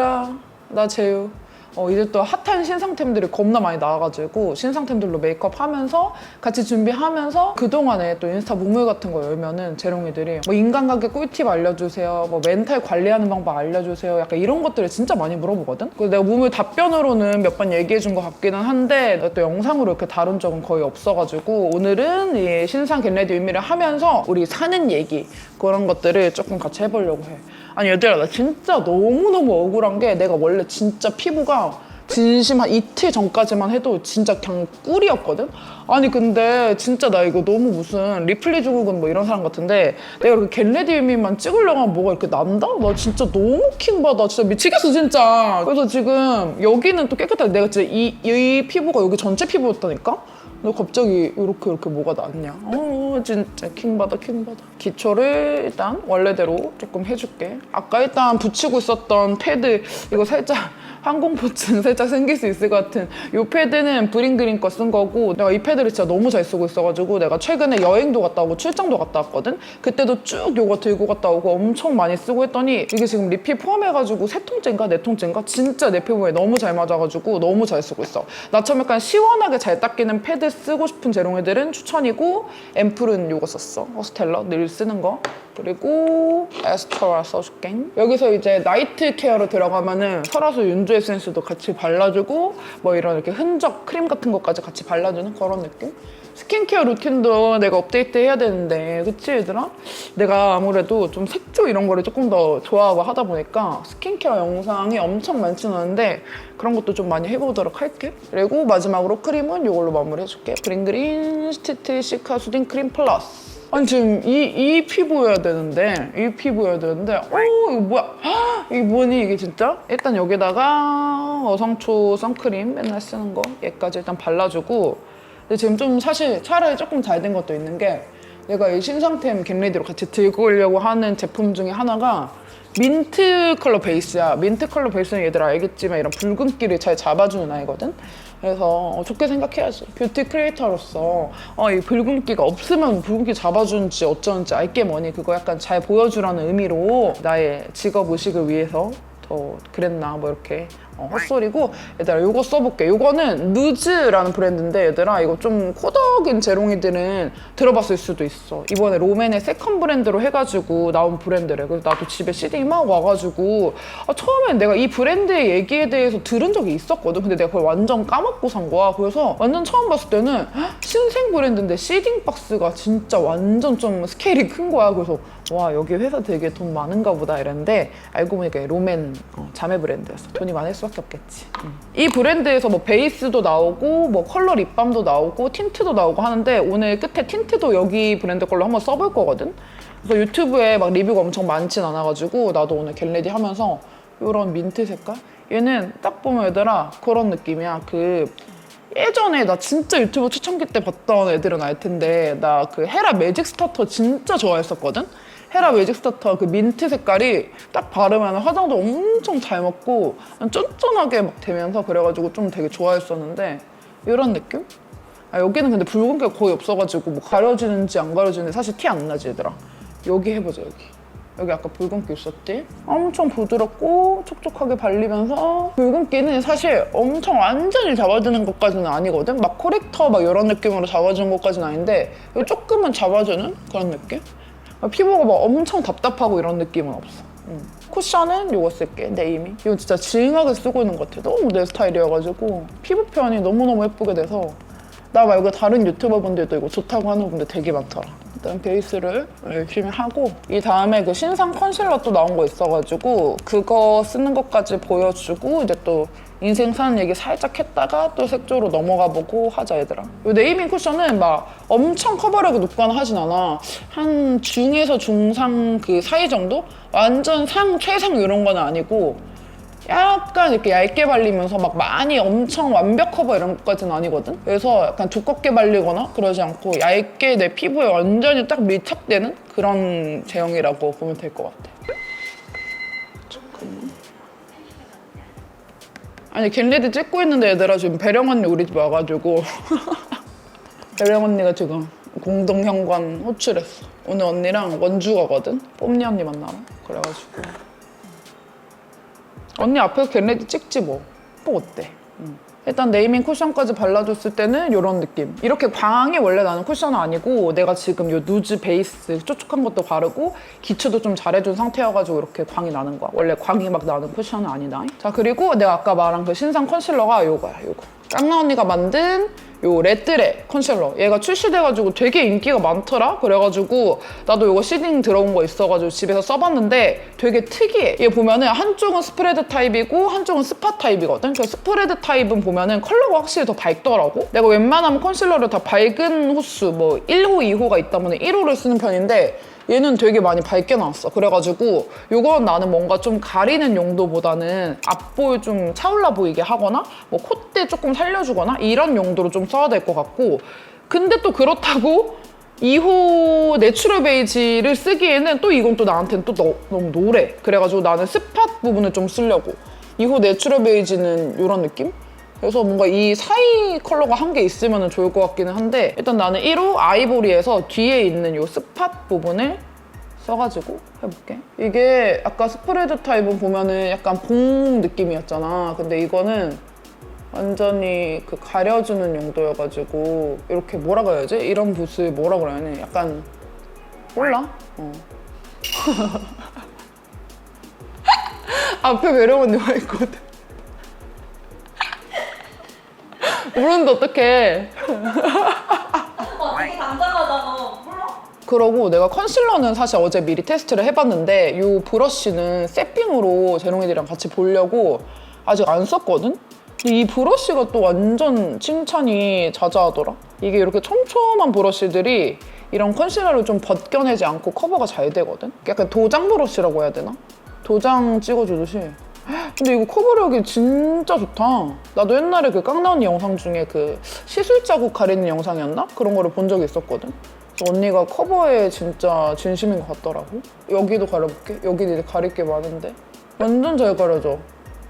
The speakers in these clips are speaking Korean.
제우야, 나 제우. 이제 또 핫한 신상템들이 겁나 많이 나와가지고 신상템들로 메이크업 하면서 같이 준비하면서 그동안에 또 인스타 무물 같은 거 열면은 재롱이들이 뭐 인간관계 꿀팁 알려주세요, 뭐 멘탈 관리하는 방법 알려주세요, 약간 이런 것들을 진짜 많이 물어보거든. 그래서 내가 무물 답변으로는 몇 번 얘기해준 것 같기는 한데 내가 또 영상으로 이렇게 다룬 적은 거의 없어가지고 오늘은 이 신상 겟레디 의미를 하면서 우리 사는 얘기 그런 것들을 조금 같이 해보려고 해. 아니 얘들아, 나 진짜 너무너무 억울한 게 내가 원래 진짜 피부가 진심 한 이틀 전까지만 해도 진짜 그냥 꿀이었거든? 아니 근데 진짜 나 이거 너무 무슨 리플리 증후군 뭐 이런 사람 같은데 내가 이렇게 겟레디 의미만 찍으려고 하면 뭐가 이렇게 난다? 나 진짜 너무 킹받아. 진짜 미치겠어 진짜. 그래서 지금 여기는 또 깨끗하게 내가 진짜 이 피부가 여기 전체 피부였다니까? 너 갑자기 이렇게 뭐가 났냐? 진짜 킹받아. 기초를 일단 원래대로 조금 해줄게. 아까 일단 붙이고 있었던 패드 이거 살짝 항공포증 살짝 생길 수 있을 것 같은 이 패드는 브링그린 거 쓴 거고 내가 이 패드를 진짜 너무 잘 쓰고 있어가지고 내가 최근에 여행도 갔다 오고 출장도 갔다 왔거든? 그때도 쭉 요거 들고 갔다 오고 엄청 많이 쓰고 했더니 이게 지금 리필 포함해가지고 3통째인가 4통째인가? 진짜 내 피부에 너무 잘 맞아가지고 너무 잘 쓰고 있어. 나처럼 약간 시원하게 잘 닦이는 패드 쓰고 싶은 재롱이들은 추천이고 앰플은 요거 썼어. 허스텔러 늘 쓰는 거. 그리고 에스터라 써줄게. 여기서 이제 나이트 케어로 들어가면은 설화수 윤조 에센스도 같이 발라주고 뭐 이런 이렇게 흔적 크림 같은 것까지 같이 발라주는 그런 느낌? 스킨케어 루틴도 내가 업데이트 해야 되는데 그치 얘들아? 내가 아무래도 좀 색조 이런 거를 조금 더 좋아하고 하다 보니까 스킨케어 영상이 엄청 많지는 않은데 그런 것도 좀 많이 해보도록 할게. 그리고 마지막으로 크림은 이걸로 마무리해줄게. 브링그린 스티트 시카 수딩 크림 플러스. 아니 지금 이 피부여야 되는데 이거 뭐야? 이게 뭐니 이게 진짜? 일단 여기다가 어성초 선크림 맨날 쓰는 거 얘까지 일단 발라주고 근데 지금 좀 사실 차라리 조금 잘 된 것도 있는 게 내가 이 신상템 겟레디로 같이 들고 오려고 하는 제품 중에 하나가 민트 컬러 베이스야. 민트 컬러 베이스는 얘들 알겠지만 이런 붉은기를 잘 잡아주는 아이거든? 그래서 좋게 생각해야지. 뷰티 크리에이터로서 이 붉은기가 없으면 붉은기 잡아주는지 어쩌는지 알게 뭐니 그거 약간 잘 보여주라는 의미로 나의 직업 의식을 위해서 더 그랬나 뭐 이렇게 헛소리고 얘들아 요거 써볼게. 요거는 누즈라는 브랜드인데 얘들아 이거 좀 코덕인 재롱이들은 들어봤을 수도 있어. 이번에 롬앤의 세컨 브랜드로 해가지고 나온 브랜드래. 그래서 나도 집에 CD 막 와가지고 처음엔 내가 이 브랜드의 얘기에 대해서 들은 적이 있었거든. 근데 내가 그걸 완전 까먹고 산 거야. 그래서 완전 처음 봤을 때는 신생 브랜드인데 시딩 박스가 진짜 완전 좀 스케일이 큰 거야. 그래서 와 여기 회사 되게 돈 많은가 보다 이랬는데 알고 보니까 롬앤 자매 브랜드였어. 돈이 많을 수밖에 없겠지. 이 브랜드에서 뭐 베이스도 나오고 뭐 컬러 립밤도 나오고 틴트도 나오고 하는데 오늘 끝에 틴트도 여기 브랜드 걸로 한번 써볼 거거든. 그래서 유튜브에 막 리뷰가 엄청 많진 않아가지고 나도 오늘 겟레디 하면서 이런 민트 색깔? 얘는 딱 보면 얘들아 그런 느낌이야. 예전에 나 진짜 유튜브 초창기 때 봤던 애들은 알 텐데 나 그 헤라 매직 스타터 진짜 좋아했었거든? 헤라 매직 스타터 그 민트 색깔이 딱 바르면 화장도 엄청 잘 먹고 쫀쫀하게 막 되면서 그래가지고 좀 되게 좋아했었는데 이런 느낌? 여기는 근데 붉은기가 거의 없어가지고 뭐 가려지는지 안 가려지는지 사실 티 안 나지 얘들아. 여기 해보자 여기 아까 붉은기 있었지? 엄청 부드럽고 촉촉하게 발리면서 붉은기는 사실 엄청 완전히 잡아주는 것까지는 아니거든? 막 코렉터 막 이런 느낌으로 잡아주는 것까지는 아닌데 조금은 잡아주는 그런 느낌? 피부가 막 엄청 답답하고 이런 느낌은 없어. 쿠션은 이거 쓸게, 네이미. 이거 진짜 징하게 쓰고 있는 것 같아. 너무 내 스타일이어가지고 피부 표현이 너무너무 예쁘게 돼서 나 말고 다른 유튜버분들도 이거 좋다고 하는 분들 되게 많더라. 일단 베이스를 열심히 하고 이 다음에 그 신상 컨실러 또 나온 거 있어가지고 그거 쓰는 것까지 보여주고 이제 또 인생 사는 얘기 살짝 했다가 또 색조로 넘어가 보고 하자 얘들아. 이 네이밍 쿠션은 막 엄청 커버력이 높거나 하진 않아. 한 중에서 중상 그 사이 정도? 완전 상, 최상 이런 건 아니고 약간 이렇게 얇게 발리면서 막 많이 엄청 완벽 커버 이런 것까지는 아니거든? 그래서 약간 두껍게 발리거나 그러지 않고 얇게 내 피부에 완전히 딱 밀착되는 그런 제형이라고 보면 될 것 같아. 잠깐만. 아니 겟레디 찍고 있는데 얘들아 지금 배령 언니 우리 집 와가지고 배령 언니가 지금 공동 현관 호출했어. 오늘 언니랑 원주 가거든? 뽐니 언니 만나러. 그래가지고 언니 앞에서 겟레디 찍지 뭐. 뭐 어때? 일단 네이밍 쿠션까지 발라줬을 때는 이런 느낌. 이렇게 광이 원래 나는 쿠션은 아니고 내가 지금 이 누즈 베이스 촉촉한 것도 바르고 기초도 좀 잘해준 상태여가지고 이렇게 광이 나는 거야. 원래 광이 막 나는 쿠션은 아니다. 자, 그리고 내가 아까 말한 그 신상 컨실러가 요거야, 요거. 깡나 언니가 만든 요 레드레 컨실러. 얘가 출시돼가지고 되게 인기가 많더라. 그래가지고 나도 요거 시딩 들어온 거 있어가지고 집에서 써봤는데 되게 특이해. 얘 보면은 한쪽은 스프레드 타입이고 한쪽은 스팟 타입이거든. 그 스프레드 타입은 보면은 컬러가 확실히 더 밝더라고. 내가 웬만하면 컨실러를 다 밝은 호수 뭐 1호, 2호가 있다면 1호를 쓰는 편인데 얘는 되게 많이 밝게 나왔어. 그래가지고 요건 나는 뭔가 좀 가리는 용도보다는 앞볼 좀 차올라 보이게 하거나 뭐 콧대 조금 살려주거나 이런 용도로 좀 써야 될 것 같고, 근데 또 그렇다고 2호 내추럴 베이지를 쓰기에는 또 이건 또 나한테는 또 너무 노래. 그래가지고 나는 스팟 부분을 좀 쓰려고. 2호 내추럴 베이지는 이런 느낌? 그래서 뭔가 이 사이 컬러가 한 개 있으면 좋을 것 같기는 한데 일단 나는 1호 아이보리에서 뒤에 있는 이 스팟 부분을 써가지고 해볼게. 이게 아까 스프레드 타입은 보면은 약간 봉 느낌이었잖아. 근데 이거는 완전히 그 가려주는 용도여가지고 이렇게 뭐라 그래야지? 이런 붓을 뭐라 그래야 하니? 약간 몰라? 앞에 매력 언니가 있거든. 모르는데 어떡해. 되게 당당하다 너. 몰라? 그러고 내가 컨실러는 사실 어제 미리 테스트를 해봤는데 이 브러쉬는 세핑으로 재롱이들이랑 같이 보려고 아직 안 썼거든? 근데 이 브러쉬가 또 완전 칭찬이 자자하더라. 이게 이렇게 촘촘한 브러쉬들이 이런 컨실러를 좀 벗겨내지 않고 커버가 잘 되거든? 약간 도장 브러쉬라고 해야 되나? 도장 찍어주듯이. 근데 이거 커버력이 진짜 좋다. 나도 옛날에 그 깡나 언니 영상 중에 그 시술 자국 가리는 영상이었나? 그런 거를 본 적이 있었거든. 언니가 커버에 진짜 진심인 것 같더라고. 여기도 가려볼게. 여기도 이제 가릴 게 많은데. 완전 잘 가려져.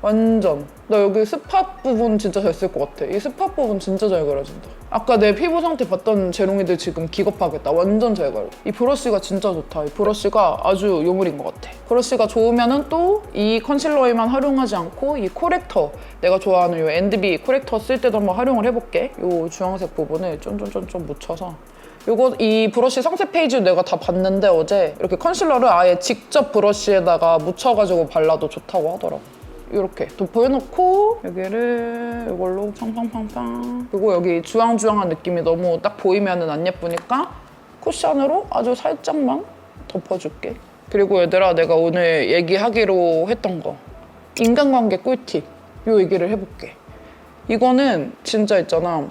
완전. 나 여기 스팟 부분 진짜 잘 쓸 것 같아. 이 스팟 부분 진짜 잘 가려진다. 아까 내 피부 상태 봤던 재롱이들 지금 기겁하겠다. 완전 잘 가려져. 이 브러쉬가 진짜 좋다. 이 브러쉬가 아주 요물인 것 같아. 브러쉬가 좋으면은 또 이 컨실러에만 활용하지 않고 이 코렉터, 내가 좋아하는 이 엔드비 코렉터 쓸 때도 한번 활용을 해볼게. 이 주황색 부분을 쫀쫀쫀쫀 묻혀서. 이 브러쉬 상세 페이지 내가 다 봤는데 어제 이렇게 컨실러를 아예 직접 브러쉬에다가 묻혀가지고 발라도 좋다고 하더라고. 이렇게 도포해놓고 여기를 이걸로 팡팡팡팡. 그리고 여기 주황주황한 느낌이 너무 딱 보이면은 안 예쁘니까 쿠션으로 아주 살짝만 덮어줄게. 그리고 얘들아, 내가 오늘 얘기하기로 했던 거 인간관계 꿀팁 요 얘기를 해볼게. 이거는 진짜 있잖아,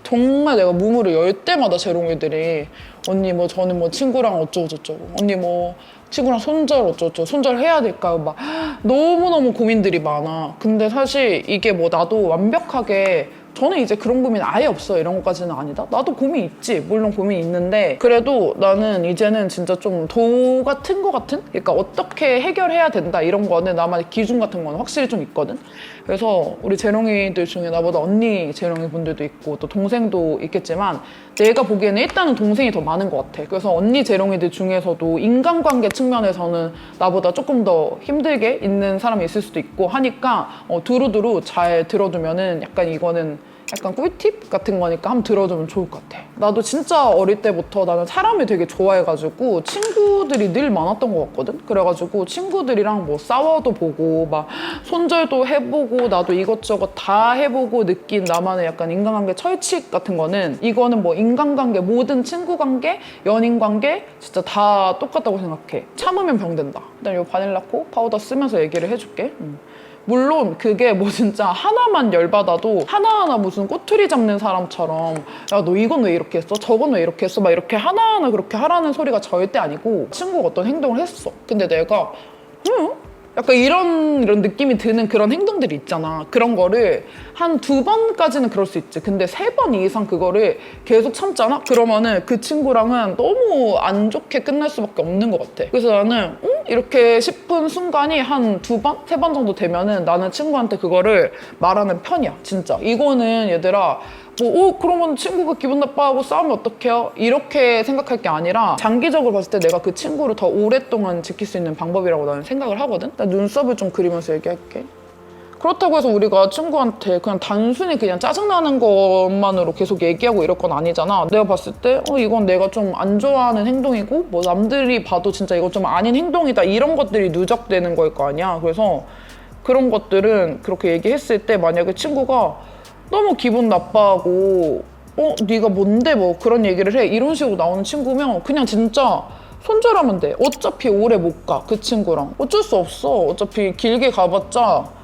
정말 내가 무무를 열 때마다 재롱이들이 언니 뭐 저는 뭐 친구랑 어쩌고저쩌고, 언니 뭐 친구랑 손절 어쩌고저쩌고, 손절 해야 될까요? 막 너무너무 고민들이 많아. 근데 사실 이게 뭐 나도 완벽하게 저는 이제 그런 고민 아예 없어 이런 것까지는 아니다. 나도 고민 있지. 물론 고민 있는데 그래도 나는 이제는 진짜 좀 도 같은 거 같은? 그러니까 어떻게 해결해야 된다 이런 거는 나만의 기준 같은 거는 확실히 좀 있거든. 그래서 우리 재롱이들 중에 나보다 언니 재롱이 분들도 있고 또 동생도 있겠지만 내가 보기에는 일단은 동생이 더 많은 것 같아. 그래서 언니 재롱이들 중에서도 인간관계 측면에서는 나보다 조금 더 힘들게 있는 사람이 있을 수도 있고 하니까 두루두루 잘 들어두면은 약간 이거는 약간 꿀팁 같은 거니까 한번 들어두면 좋을 것 같아. 나도 진짜 어릴 때부터 나는 사람을 되게 좋아해가지고 친구들이 늘 많았던 것 같거든? 그래가지고 친구들이랑 뭐 싸워도 보고 막 손절도 해보고 나도 이것저것 다 해보고 느낀 나만의 약간 인간관계 철칙 같은 거는 이거는 뭐 인간관계, 모든 친구관계, 연인관계 진짜 다 똑같다고 생각해. 참으면 병된다. 일단 이 바닐라코 파우더 쓰면서 얘기를 해줄게. 물론 그게 뭐 진짜 하나만 열받아도 하나하나 무슨 꼬투리 잡는 사람처럼 야 너 이건 왜 이렇게 했어? 저건 왜 이렇게 했어? 막 이렇게 하나하나 그렇게 하라는 소리가 절대 아니고 친구가 어떤 행동을 했어. 근데 내가 약간 이런 느낌이 드는 그런 행동들이 있잖아. 그런 거를 한 2번까지는 그럴 수 있지. 근데 3번 이상 그거를 계속 참잖아? 그러면은 그 친구랑은 너무 안 좋게 끝날 수밖에 없는 것 같아. 그래서 나는 이렇게 싶은 순간이 한 2번? 3번 정도 되면은 나는 친구한테 그거를 말하는 편이야. 진짜. 이거는 얘들아 그러면 친구가 기분 나빠하고 싸우면 어떡해요? 이렇게 생각할 게 아니라 장기적으로 봤을 때 내가 그 친구를 더 오랫동안 지킬 수 있는 방법이라고 나는 생각을 하거든? 나 눈썹을 좀 그리면서 얘기할게. 그렇다고 해서 우리가 친구한테 그냥 단순히 그냥 짜증나는 것만으로 계속 얘기하고 이럴 건 아니잖아. 내가 봤을 때 이건 내가 좀 안 좋아하는 행동이고 뭐 남들이 봐도 진짜 이거 좀 아닌 행동이다 이런 것들이 누적되는 거일 거 아니야. 그래서 그런 것들은 그렇게 얘기했을 때 만약에 친구가 너무 기분 나빠하고 네가 뭔데 뭐 그런 얘기를 해 이런 식으로 나오는 친구면 그냥 진짜 손절하면 돼. 어차피 오래 못 가 그 친구랑. 어쩔 수 없어. 어차피 길게 가봤자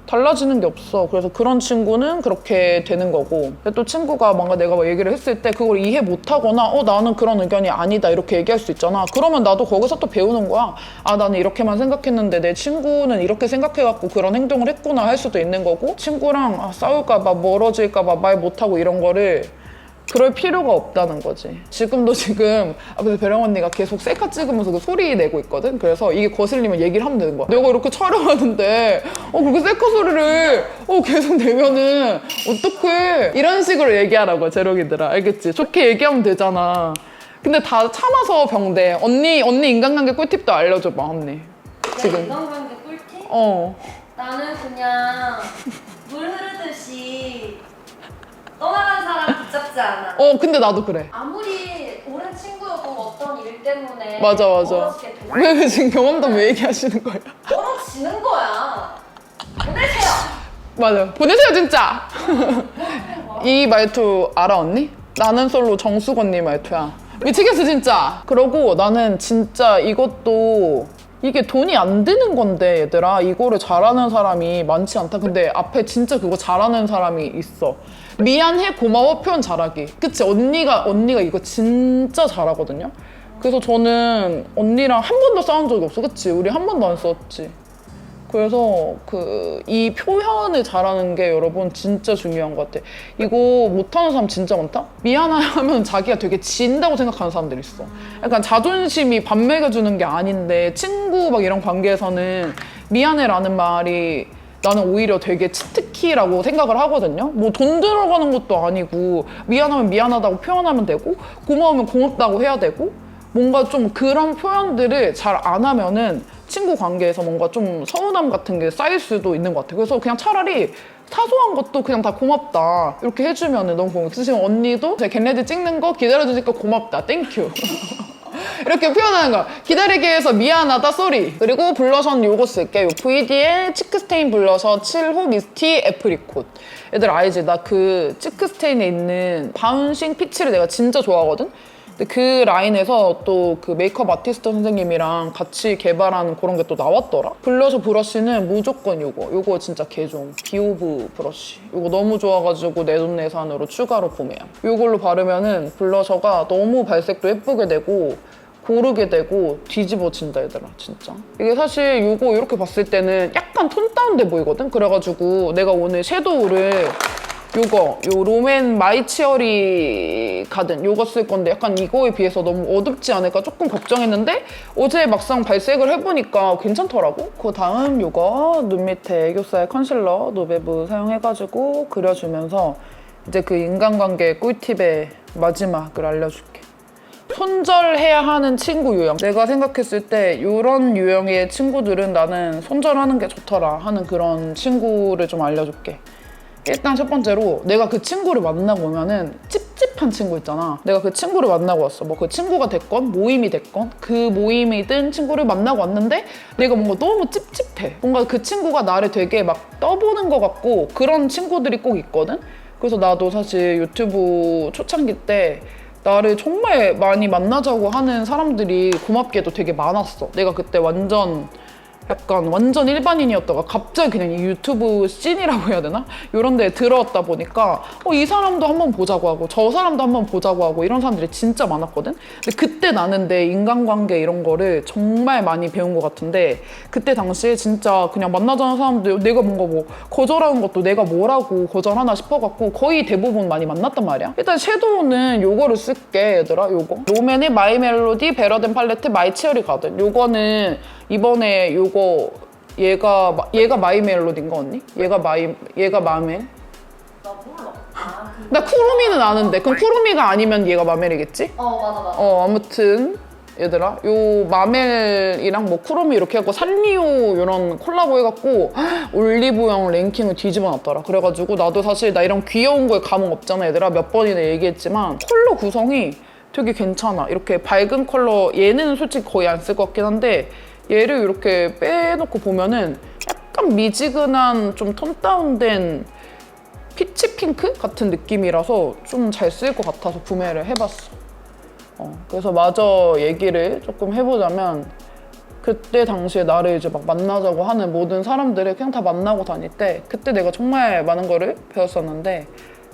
달라지는 게 없어. 그래서 그런 친구는 그렇게 되는 거고. 근데 또 친구가 뭔가 내가 뭐 얘기를 했을 때 그걸 이해 못하거나 나는 그런 의견이 아니다 이렇게 얘기할 수 있잖아. 그러면 나도 거기서 또 배우는 거야. 나는 이렇게만 생각했는데 내 친구는 이렇게 생각해갖고 그런 행동을 했구나 할 수도 있는 거고, 친구랑 싸울까 봐 멀어질까 봐 말 못하고 이런 거를 그럴 필요가 없다는 거지. 지금 앞에서 배령 언니가 계속 셀카 찍으면서 그 소리 내고 있거든? 그래서 이게 거슬리면 얘기를 하면 되는 거야. 내가 이렇게 촬영하는데 그렇게 셀카 소리를 계속 내면은 어떡해. 이런 식으로 얘기하라고, 재롱이들아. 알겠지? 좋게 얘기하면 되잖아. 근데 다 참아서 병돼. 언니 인간관계 꿀팁도 알려줘봐, 언니. 지금 인간관계 꿀팁? 나는 그냥 물 흐르듯이 떠나간 사람 붙잡지 않아. 근데 나도 그래. 아무리 오랜 친구여도 어떤 일 때문에 맞아. 멀어지게 돼. 왜 지금 경험담 왜 얘기하시는 거야? 멀어지는 거야. 보내세요. 맞아. 보내세요, 진짜! 이 말투 알아, 언니? 나는 솔로 정숙 언니 말투야. 미치겠어, 진짜! 그러고 나는 진짜 이게 돈이 안 드는 건데, 얘들아. 이거를 잘하는 사람이 많지 않다. 근데 앞에 진짜 그거 잘하는 사람이 있어. 미안해, 고마워, 표현 잘하기. 그치? 언니가 이거 진짜 잘하거든요? 그래서 저는 언니랑 한 번도 싸운 적이 없어. 그치? 우리 한 번도 안 싸웠지. 그래서 이 표현을 잘하는 게 여러분 진짜 중요한 것 같아. 이거 못하는 사람 진짜 많다? 미안하면 자기가 되게 진다고 생각하는 사람들이 있어. 약간 자존심이 밥 먹여주는 게 아닌데 친구 막 이런 관계에서는 미안해라는 말이 나는 오히려 되게 치트키라고 생각을 하거든요. 뭐 돈 들어가는 것도 아니고 미안하면 미안하다고 표현하면 되고 고마우면 고맙다고 해야 되고 뭔가 좀 그런 표현들을 잘 안 하면은 친구 관계에서 뭔가 좀 서운함 같은 게 쌓일 수도 있는 것 같아요. 그래서 그냥 차라리 사소한 것도 그냥 다 고맙다 이렇게 해주면 너무 고마워. 지금 언니도 제 겟레디 찍는 거 기다려주니까 고맙다, 땡큐. 이렇게 표현하는 거야. 기다리게 해서 미안하다, 쏘리. 그리고 블러셔는 요거 쓸게. 요 VD의 치크스테인 블러셔 7호 미스티 애프리콧. 얘들 알지? 나 그 치크스테인에 있는 바운싱 피치를 내가 진짜 좋아하거든? 근데 그 라인에서 또 그 메이크업 아티스트 선생님이랑 같이 개발한 그런 게 또 나왔더라? 블러셔 브러쉬는 무조건 요거 진짜 개종. 비오브 브러쉬. 요거 너무 좋아가지고 내돈내산으로 추가로 구매함. 요걸로 바르면은 블러셔가 너무 발색도 예쁘게 되고 고르게 되고 뒤집어진다, 얘들아, 진짜. 이게 사실 요거 이렇게 봤을 때는 약간 톤 다운돼 보이거든? 그래가지고 내가 오늘 섀도우를 요 롬앤 마이 치어리 가든 요거 쓸 건데 약간 이거에 비해서 너무 어둡지 않을까 조금 걱정했는데 어제 막상 발색을 해보니까 괜찮더라고. 그 다음 요거 눈 밑에 애교살 컨실러 노베브 사용해가지고 그려주면서 이제 그 인간관계 꿀팁의 마지막을 알려줄게. 손절해야 하는 친구 유형. 내가 생각했을 때 이런 유형의 친구들은 나는 손절하는 게 좋더라 하는 그런 친구를 좀 알려줄게. 일단 첫 번째로 내가 그 친구를 만나고 오면은 찝찝한 친구 있잖아. 내가 그 친구를 만나고 왔어. 뭐 그 친구가 됐건 모임이 됐건 그 모임이든 친구를 만나고 왔는데 내가 뭔가 너무 찝찝해. 뭔가 그 친구가 나를 되게 막 떠보는 것 같고 그런 친구들이 꼭 있거든. 그래서 나도 사실 유튜브 초창기 때 나를 정말 많이 만나자고 하는 사람들이 고맙게도 되게 많았어. 내가 그때 완전 일반인이었다가 갑자기 그냥 이 유튜브 씬이라고 해야 되나? 이런 데에 들어왔다 보니까 이 사람도 한번 보자고 하고 저 사람도 한번 보자고 하고 이런 사람들이 진짜 많았거든? 근데 그때 나는 내 인간관계 이런 거를 정말 많이 배운 것 같은데 그때 당시에 진짜 그냥 만나자는 사람들 내가 뭔가 뭐 거절하는 것도 내가 뭐라고 거절하나 싶어갖고 거의 대부분 많이 만났단 말이야. 일단 섀도우는 요거를 쓸게, 얘들아. 요거 롬앤의 마이 멜로디 베러덴 팔레트 마이 치어리 가든. 요거는 이번에 얘가 마이 멜로디인가, 언니? 얘가 마멜? 나 몰라. 나 쿠루미는 아는데 그럼 쿠루미가 아니면 얘가 마멜이겠지? 맞아. 아무튼 얘들아 요 마멜이랑 뭐 쿠로미 이렇게 해갖고 산리오 이런 콜라보 해갖고 올리브영 랭킹을 뒤집어 놨더라. 그래가지고 나도 사실 나 이런 귀여운 거에 감흥 없잖아 얘들아. 몇 번이나 얘기했지만 컬러 구성이 되게 괜찮아. 이렇게 밝은 컬러 얘는 솔직히 거의 안 쓸 것 같긴 한데 얘를 이렇게 빼놓고 보면은 약간 미지근한 좀 톤 다운된 피치 핑크 같은 느낌이라서 좀 잘 쓸 것 같아서 구매를 해봤어. 그래서 마저 얘기를 조금 해보자면 그때 당시에 나를 이제 막 만나자고 하는 모든 사람들을 그냥 다 만나고 다닐 때 그때 내가 정말 많은 거를 배웠었는데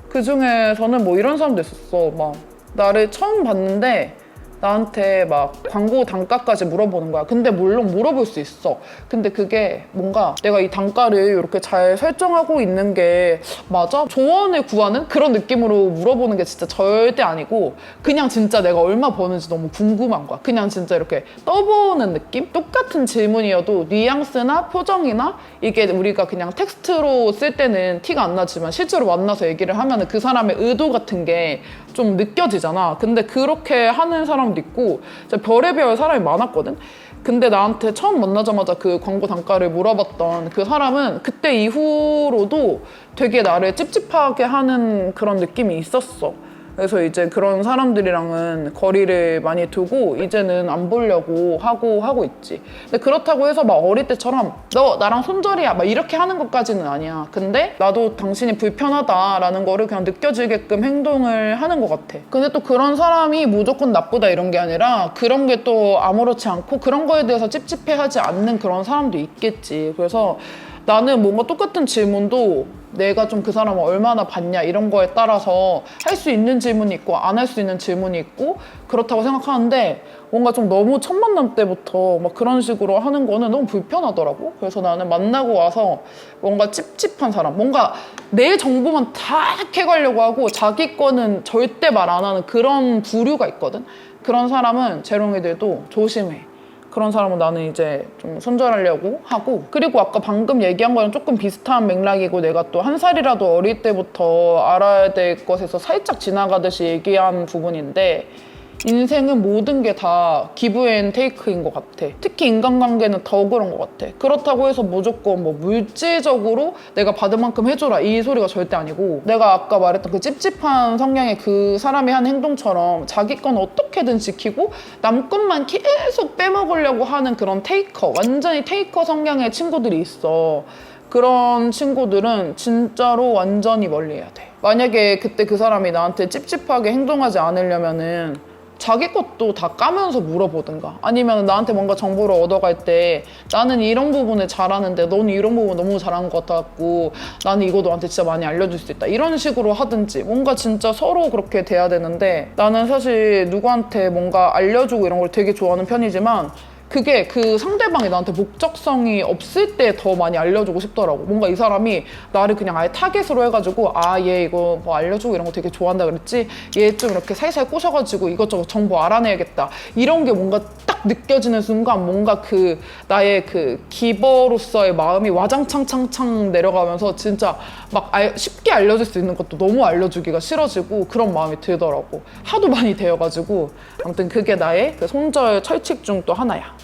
그 중에서는 뭐 이런 사람도 있었어. 막 나를 처음 봤는데 나한테 막 광고 단가까지 물어보는 거야. 근데 물론 물어볼 수 있어. 근데 그게 뭔가 내가 이 단가를 이렇게 잘 설정하고 있는 게 맞아? 조언을 구하는 그런 느낌으로 물어보는 게 진짜 절대 아니고 그냥 진짜 내가 얼마 버는지 너무 궁금한 거야. 그냥 진짜 이렇게 떠보는 느낌? 똑같은 질문이어도 뉘앙스나 표정이나 이게 우리가 그냥 텍스트로 쓸 때는 티가 안 나지만 실제로 만나서 얘기를 하면 그 사람의 의도 같은 게 좀 느껴지잖아. 근데 그렇게 하는 사람도 있고 진짜 별의별 사람이 많았거든. 근데 나한테 처음 만나자마자 그 광고 단가를 물어봤던 그 사람은 그때 이후로도 되게 나를 찝찝하게 하는 그런 느낌이 있었어. 그래서 이제 그런 사람들이랑은 거리를 많이 두고 이제는 안 보려고 하고 있지. 근데 그렇다고 해서 막 어릴 때처럼 너 나랑 손절이야 막 이렇게 하는 것까지는 아니야. 근데 나도 당신이 불편하다라는 거를 그냥 느껴지게끔 행동을 하는 것 같아. 근데 또 그런 사람이 무조건 나쁘다 이런 게 아니라 그런 게 또 아무렇지 않고 그런 거에 대해서 찝찝해하지 않는 그런 사람도 있겠지. 그래서 나는 뭔가 똑같은 질문도 내가 좀 그 사람을 얼마나 봤냐 이런 거에 따라서 할 수 있는 질문이 있고 안 할 수 있는 질문이 있고 그렇다고 생각하는데 뭔가 좀 너무 첫 만남 때부터 막 그런 식으로 하는 거는 너무 불편하더라고. 그래서 나는 만나고 와서 뭔가 찝찝한 사람, 뭔가 내 정보만 다 캐가려고 하고 자기 거는 절대 말 안 하는 그런 부류가 있거든. 그런 사람은 재롱이들도 조심해. 그런 사람은 나는 이제 좀 손절하려고 하고. 그리고 아까 방금 얘기한 거랑 조금 비슷한 맥락이고 내가 또 한 살이라도 어릴 때부터 알아야 될 것에서 살짝 지나가듯이 얘기한 부분인데 인생은 모든 게 다 기브 앤 테이크인 것 같아. 특히 인간관계는 더 그런 것 같아. 그렇다고 해서 무조건 뭐 물질적으로 내가 받은 만큼 해줘라 이 소리가 절대 아니고 내가 아까 말했던 그 찝찝한 성향의 그 사람이 한 행동처럼 자기 건 어떻게든 지키고 남 것만 계속 빼먹으려고 하는 그런 테이커, 완전히 테이커 성향의 친구들이 있어. 그런 친구들은 진짜로 완전히 멀리해야 돼. 만약에 그때 그 사람이 나한테 찝찝하게 행동하지 않으려면은 자기 것도 다 까면서 물어보든가 아니면 나한테 뭔가 정보를 얻어갈 때 나는 이런 부분을 잘하는데 너는 이런 부분 너무 잘하는 것 같았고 나는 이거 너한테 진짜 많이 알려줄 수 있다 이런 식으로 하든지 뭔가 진짜 서로 그렇게 돼야 되는데 나는 사실 누구한테 뭔가 알려주고 이런 걸 되게 좋아하는 편이지만 그게 그 상대방이 나한테 목적성이 없을 때 더 많이 알려주고 싶더라고. 뭔가 이 사람이 나를 그냥 아예 타겟으로 해가지고 얘 이거 뭐 알려주고 이런 거 되게 좋아한다 그랬지? 얘 좀 이렇게 살살 꼬셔가지고 이것저것 정보 알아내야겠다. 이런 게 뭔가 딱 느껴지는 순간 뭔가 그 나의 그 기버로서의 마음이 와장창창창 내려가면서 진짜 막 쉽게 알려줄 수 있는 것도 너무 알려주기가 싫어지고 그런 마음이 들더라고. 하도 많이 되어가지고 아무튼 그게 나의 그 손절 철칙 중 또 하나야.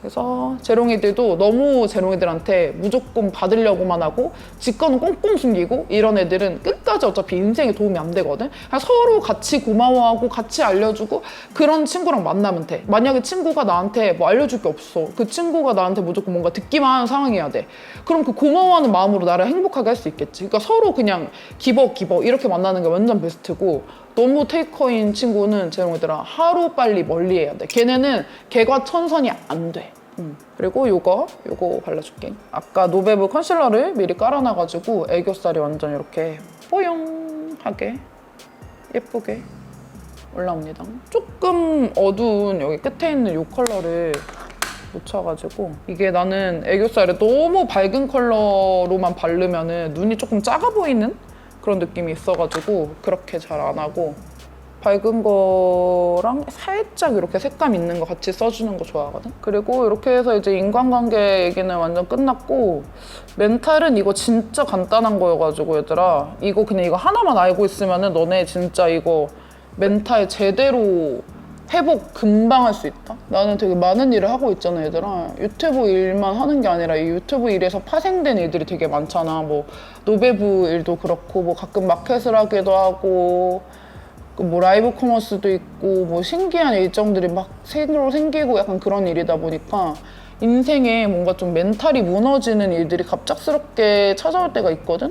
그래서 재롱이들도 너무 재롱이들한테 무조건 받으려고만 하고 지 거는 꽁꽁 숨기고 이런 애들은 끝까지 어차피 인생에 도움이 안 되거든. 그냥 서로 같이 고마워하고 같이 알려주고 그런 친구랑 만나면 돼. 만약에 친구가 나한테 뭐 알려줄 게 없어. 그 친구가 나한테 무조건 뭔가 듣기만 하는 상황이어야 돼. 그럼 그 고마워하는 마음으로 나를 행복하게 할 수 있겠지. 그러니까 서로 그냥 기버 이렇게 만나는 게 완전 베스트고 너무 테이커인 친구는 재롱이들아 하루 빨리 멀리해야 돼. 걔네는 개과천선이 안 돼. 그리고 요거 발라줄게. 아까 노베브 컨실러를 미리 깔아놔가지고 애교살이 완전 이렇게 뽀용하게 예쁘게 올라옵니다. 조금 어두운 여기 끝에 있는 요 컬러를 묻혀가지고 이게 나는 애교살에 너무 밝은 컬러로만 바르면은 눈이 조금 작아 보이는 그런 느낌이 있어가지고 그렇게 잘 안 하고 밝은 거랑 살짝 이렇게 색감 있는 거 같이 써주는 거 좋아하거든? 그리고 이렇게 해서 이제 인간관계 얘기는 완전 끝났고 멘탈은 이거 진짜 간단한 거여가지고 얘들아 이거 그냥 이거 하나만 알고 있으면은 너네 진짜 이거 멘탈 제대로 회복 금방 할 수 있다? 나는 되게 많은 일을 하고 있잖아 얘들아. 유튜브 일만 하는 게 아니라 이 유튜브 일에서 파생된 일들이 되게 많잖아. 뭐 노베부 일도 그렇고 뭐 가끔 마켓을 하기도 하고 뭐 라이브 커머스도 있고 뭐 신기한 일정들이 막 새로 생기고 약간 그런 일이다 보니까 인생에 뭔가 좀 멘탈이 무너지는 일들이 갑작스럽게 찾아올 때가 있거든?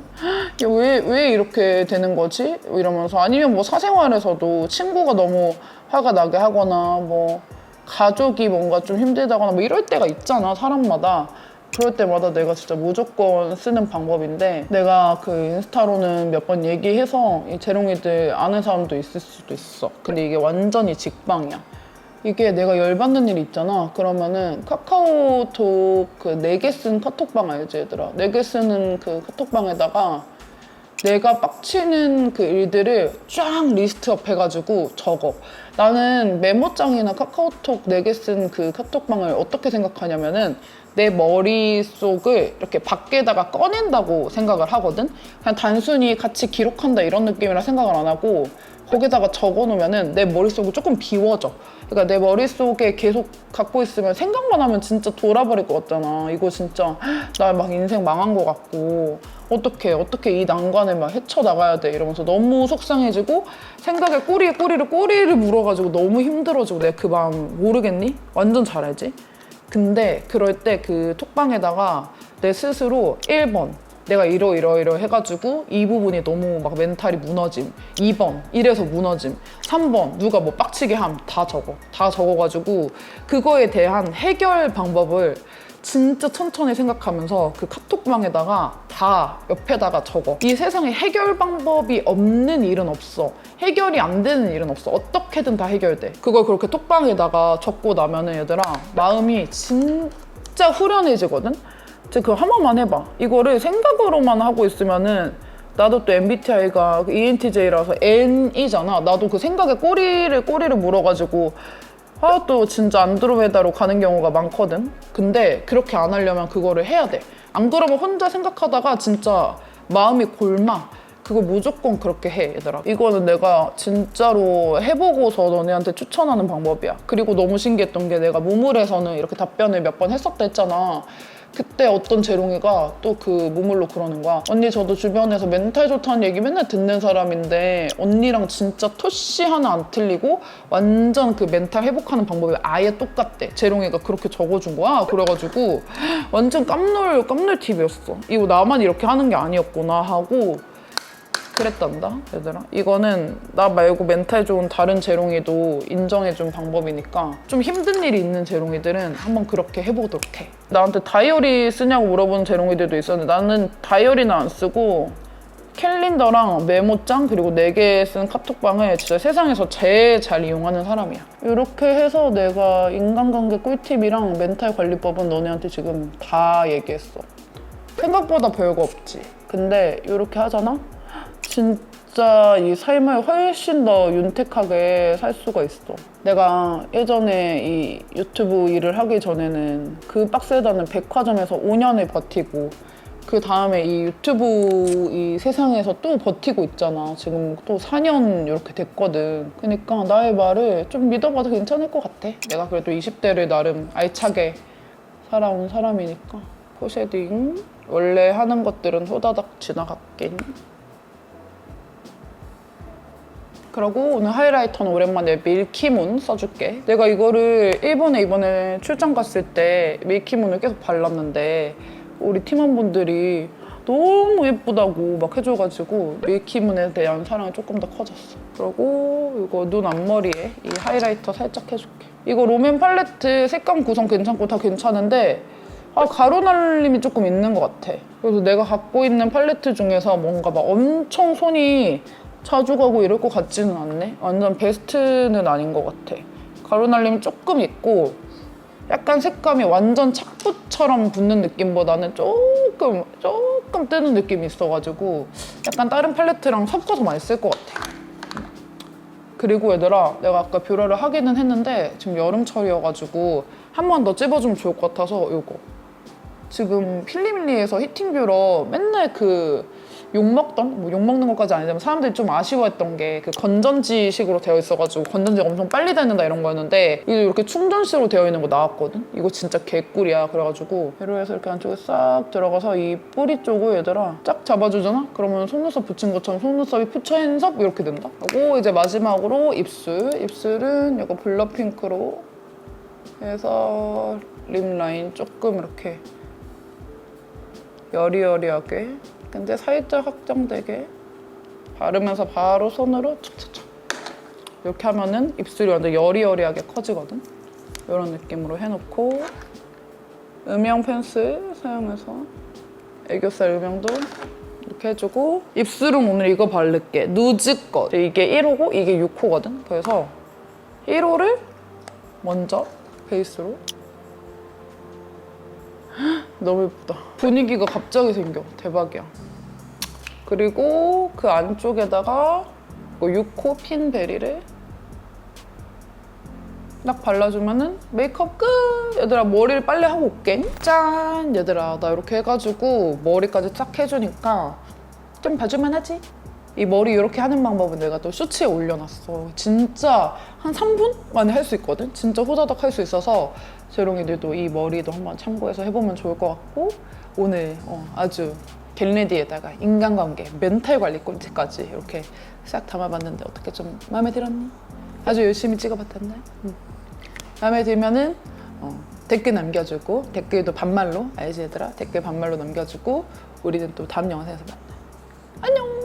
야, 왜 이렇게 되는 거지? 이러면서 아니면 뭐 사생활에서도 친구가 너무 화가 나게 하거나 뭐 가족이 뭔가 좀 힘들다거나 뭐 이럴 때가 있잖아 사람마다. 그럴 때마다 내가 진짜 무조건 쓰는 방법인데 내가 그 인스타로는 몇 번 얘기해서 이 재롱이들 아는 사람도 있을 수도 있어. 근데 이게 완전히 직방이야. 이게 내가 열받는 일이 있잖아. 그러면은 카카오톡 그 4개 쓴 카톡방 알지 얘들아? 4개 쓰는 그 카톡방에다가 내가 빡치는 그 일들을 쫙 리스트업 해가지고 적어. 나는 메모장이나 카카오톡 4개 쓴 그 카톡방을 어떻게 생각하냐면은 내 머릿속을 이렇게 밖에다가 꺼낸다고 생각을 하거든? 그냥 단순히 같이 기록한다 이런 느낌이라 생각을 안 하고 거기다가 적어놓으면은 내 머릿속이 조금 비워져. 그러니까 내 머릿속에 계속 갖고 있으면 생각만 하면 진짜 돌아버릴 것 같잖아. 이거 진짜 나 막 인생 망한 것 같고 어떻게 이 난관을 막 헤쳐나가야 돼 이러면서 너무 속상해지고 생각에 꼬리를 물어가지고 너무 힘들어지고 내가 그 마음 모르겠니? 완전 잘 알지? 근데 그럴 때 그 톡방에다가 내 스스로 1번 내가 이러 해가지고 이 부분이 너무 막 멘탈이 무너짐 2번 이래서 무너짐 3번 누가 뭐 빡치게 함 다 적어가지고 그거에 대한 해결 방법을 진짜 천천히 생각하면서 그 카톡방에다가 다 옆에다가 적어. 이 세상에 해결 방법이 없는 일은 없어. 해결이 안 되는 일은 없어. 어떻게든 다 해결돼. 그걸 그렇게 톡방에다가 적고 나면은 얘들아 마음이 진짜 후련해지거든? 진짜 그거 한 번만 해봐. 이거를 생각으로만 하고 있으면은 나도 또 MBTI가 ENTJ라서 N이잖아. 나도 그 생각에 꼬리를 물어가지고 또 진짜 안드로메다로 가는 경우가 많거든. 근데 그렇게 안 하려면 그거를 해야 돼. 안 그러면 혼자 생각하다가 진짜 마음이 골마. 그거 무조건 그렇게 해 얘들아. 이거는 내가 진짜로 해보고서 너네한테 추천하는 방법이야. 그리고 너무 신기했던 게 내가 무물에서는 이렇게 답변을 몇 번 했었다 했잖아. 그때 어떤 재롱이가 또 그 무물로 그러는 거야. 언니 저도 주변에서 멘탈 좋다는 얘기 맨날 듣는 사람인데 언니랑 진짜 토시 하나 안 틀리고 완전 그 멘탈 회복하는 방법이 아예 똑같대. 재롱이가 그렇게 적어준 거야. 그래가지고 완전 깜놀 팁이었어. 이거 나만 이렇게 하는 게 아니었구나 하고 그랬단다 얘들아. 이거는 나 말고 멘탈 좋은 다른 재롱이도 인정해준 방법이니까 좀 힘든 일이 있는 재롱이들은 한번 그렇게 해보도록 해. 나한테 다이어리 쓰냐고 물어보는 재롱이들도 있었는데 나는 다이어리는 안 쓰고 캘린더랑 메모장 그리고 4개 쓴 카톡방을 진짜 세상에서 제일 잘 이용하는 사람이야. 이렇게 해서 내가 인간관계 꿀팁이랑 멘탈 관리법은 너네한테 지금 다 얘기했어. 생각보다 별거 없지. 근데 이렇게 하잖아? 진짜 이 삶을 훨씬 더 윤택하게 살 수가 있어. 내가 예전에 이 유튜브 일을 하기 전에는 그 빡세다는 백화점에서 5년을 버티고 그 다음에 이 유튜브 이 세상에서 또 버티고 있잖아. 지금 또 4년 이렇게 됐거든. 그러니까 나의 말을 좀 믿어봐도 괜찮을 것 같아. 내가 그래도 20대를 나름 알차게 살아온 사람이니까. 포쉐딩 원래 하는 것들은 호다닥 지나갔긴. 그리고 오늘 하이라이터는 오랜만에 밀키문 써줄게. 내가 이거를 일본에 이번에 출장 갔을 때 밀키문을 계속 발랐는데 우리 팀원분들이 너무 예쁘다고 막 해줘가지고 밀키문에 대한 사랑이 조금 더 커졌어. 그리고 이거 눈 앞머리에 이 하이라이터 살짝 해줄게. 이거 롬앤 팔레트 색감 구성 괜찮고 다 괜찮은데 가루 날림이 조금 있는 것 같아. 그래서 내가 갖고 있는 팔레트 중에서 뭔가 막 엄청 손이 자주 가고 이럴 것 같지는 않네. 완전 베스트는 아닌 것 같아. 가루 날림이 조금 있고 약간 색감이 완전 착붙처럼 붙는 느낌보다는 조금 뜨는 느낌이 있어가지고 약간 다른 팔레트랑 섞어서 많이 쓸 것 같아. 그리고 얘들아, 내가 아까 뷰러를 하기는 했는데 지금 여름철이어가지고 한 번 더 찝어주면 좋을 것 같아서 이거. 지금 필리밀리에서 히팅 뷰러 맨날 욕먹던? 뭐 욕먹는 것까지 아니지만 사람들이 좀 아쉬워했던 게 그 건전지식으로 되어 있어가지고 건전지가 엄청 빨리 닳는다 이런 거였는데 이게 이렇게 충전식으로 되어 있는 거 나왔거든? 이거 진짜 개꿀이야. 그래가지고 배로해서 이렇게 안쪽에 싹 들어가서 이 뿌리 쪽을 얘들아 쫙 잡아주잖아? 그러면 속눈썹 붙인 것처럼 속눈썹이 푸처인섭 이렇게 된다? 그리고 이제 마지막으로 입술. 입술은 이거 블러 핑크로 해서 립 라인 조금 이렇게 여리여리하게 근데 살짝 확장되게 바르면서 바로 손으로 촥촥촥 이렇게 하면은 입술이 완전 여리여리하게 커지거든. 이런 느낌으로 해놓고 음영 펜슬 사용해서 애교살 음영도 이렇게 해주고 입술은 오늘 이거 바를게. 누즈 것. 이게 1호고 이게 6호거든. 그래서 1호를 먼저 베이스로 너무 예쁘다. 분위기가 갑자기 생겨. 대박이야. 그리고 그 안쪽에다가 6호 핀 베리를 딱 발라주면은 메이크업 끝! 얘들아 머리를 빨리 하고 올게. 짠! 얘들아 나 이렇게 해가지고 머리까지 쫙 해주니까 좀 봐줄만 하지? 이 머리 이렇게 하는 방법은 내가 또 쇼츠에 올려놨어. 진짜 한 3분 만에 할 수 있거든? 진짜 후다닥 할 수 있어서 재롱이들도 이 머리도 한번 참고해서 해보면 좋을 것 같고 오늘 아주 겟레디에다가 인간관계, 멘탈 관리 꿀팁까지 이렇게 싹 담아봤는데 어떻게 좀 마음에 들었니? 아주 열심히 찍어봤던데? 마음에 들면은 댓글 남겨주고 댓글도 반말로 알지 얘들아? 댓글 반말로 남겨주고 우리는 또 다음 영상에서 만나. 안녕!